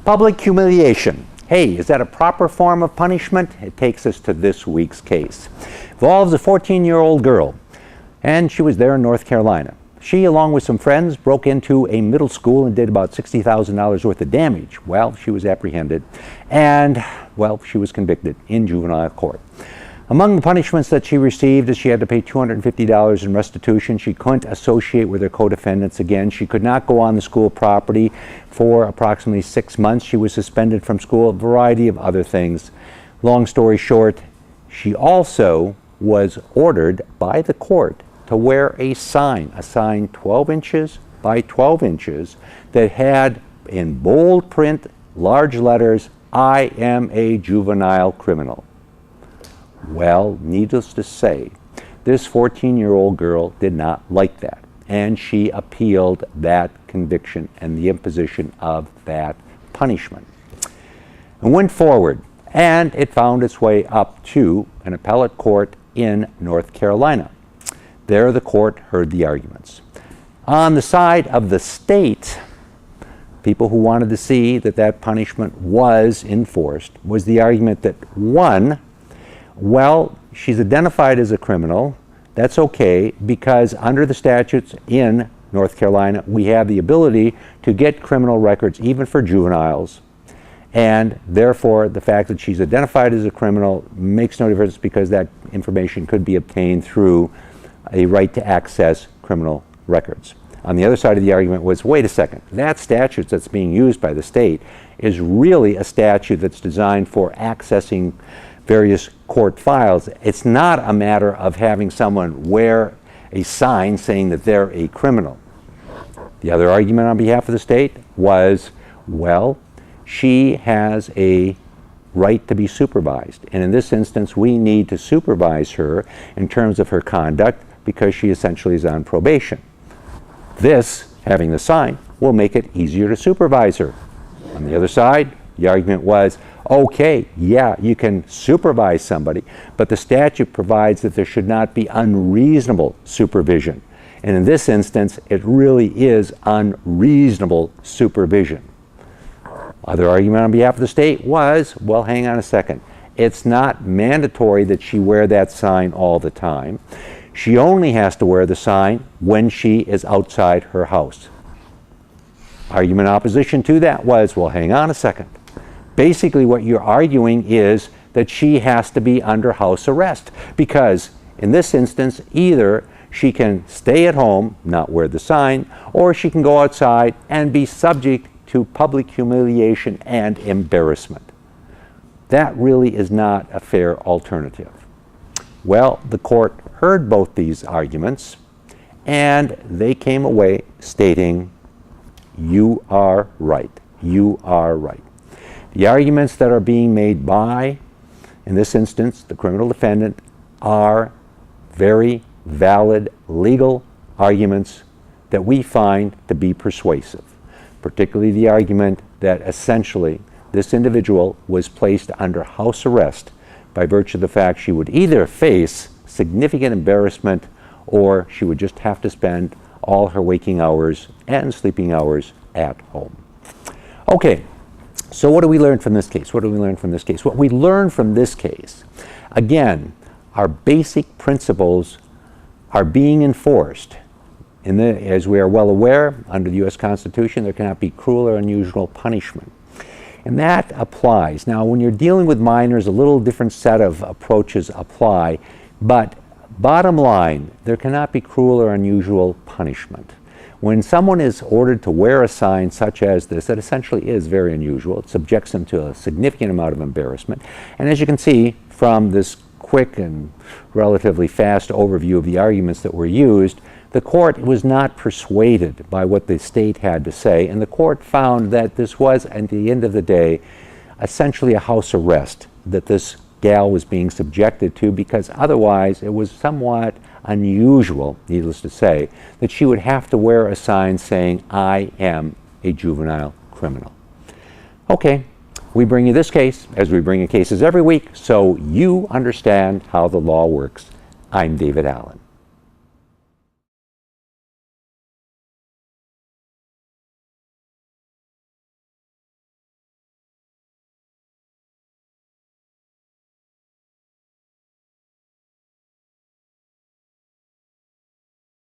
Public humiliation. Hey, is that a proper form of punishment? It takes us to this week's case. Involves a 14-year-old girl, and she was there in North Carolina. She, along with some friends, broke into a middle school and did about $60,000 worth of damage. Well, she was apprehended, and, well, she was convicted in juvenile court. Among the punishments that she received is she had to pay $250 in restitution. She couldn't associate with her co-defendants again. She could not go on the school property for approximately 6 months. She was suspended from school, a variety of other things. Long story short, she also was ordered by the court to wear a sign 12 inches by 12 inches that had in bold print, large letters, "I am a juvenile criminal." Well, needless to say, this 14-year-old girl did not like that, and she appealed that conviction and the imposition of that punishment. And went forward, and it found its way up to an appellate court in North Carolina. There the court heard the arguments. On the side of the state, people who wanted to see that that punishment was enforced, was the argument that, one, well, she's identified as a criminal. That's okay, because under the statutes in North Carolina, we have the ability to get criminal records even for juveniles. And therefore, the fact that she's identified as a criminal makes no difference, because that information could be obtained through a right to access criminal records. On the other side of the argument was, wait a second, that statute that's being used by the state is really a statute that's designed for accessing various court files. It's not a matter of having someone wear a sign saying that they're a criminal. The other argument on behalf of the state was, well, she has a right to be supervised. And in this instance, we need to supervise her in terms of her conduct because she essentially is on probation. This, having the sign, will make it easier to supervise her. On the other side, the argument was, okay, yeah, you can supervise somebody, but the statute provides that there should not be unreasonable supervision. And in this instance, it really is unreasonable supervision. Other argument on behalf of the state was, well, hang on a second. It's not mandatory that she wear that sign all the time. She only has to wear the sign when she is outside her house. Argument opposition to that was, well, hang on a second. Basically, what you're arguing is that she has to be under house arrest, because in this instance, either she can stay at home, not wear the sign, or she can go outside and be subject to public humiliation and embarrassment. That really is not a fair alternative. Well, the court heard both these arguments, and they came away stating, you are right. You are right. The arguments that are being made by, in this instance, the criminal defendant, are very valid legal arguments that we find to be persuasive, particularly the argument that essentially this individual was placed under house arrest by virtue of the fact she would either face significant embarrassment or she would just have to spend all her waking hours and sleeping hours at home. Okay. So what do we learn from this case? What do we learn from this case? What we learn from this case, again, our basic principles are being enforced. As we are well aware, under the U.S. Constitution, there cannot be cruel or unusual punishment. And that applies. Now, when you're dealing with minors, a little different set of approaches apply, but bottom line, there cannot be cruel or unusual punishment. When someone is ordered to wear a sign such as this, that essentially is very unusual, it subjects them to a significant amount of embarrassment. And as you can see from this quick and relatively fast overview of the arguments that were used, the court was not persuaded by what the state had to say, and the court found that this was, at the end of the day, essentially a house arrest that this gal was being subjected to, because otherwise it was somewhat unusual, needless to say, that she would have to wear a sign saying, I am a juvenile criminal. Okay, we bring you this case, as we bring you cases every week, so you understand how the law works. I'm David Allen.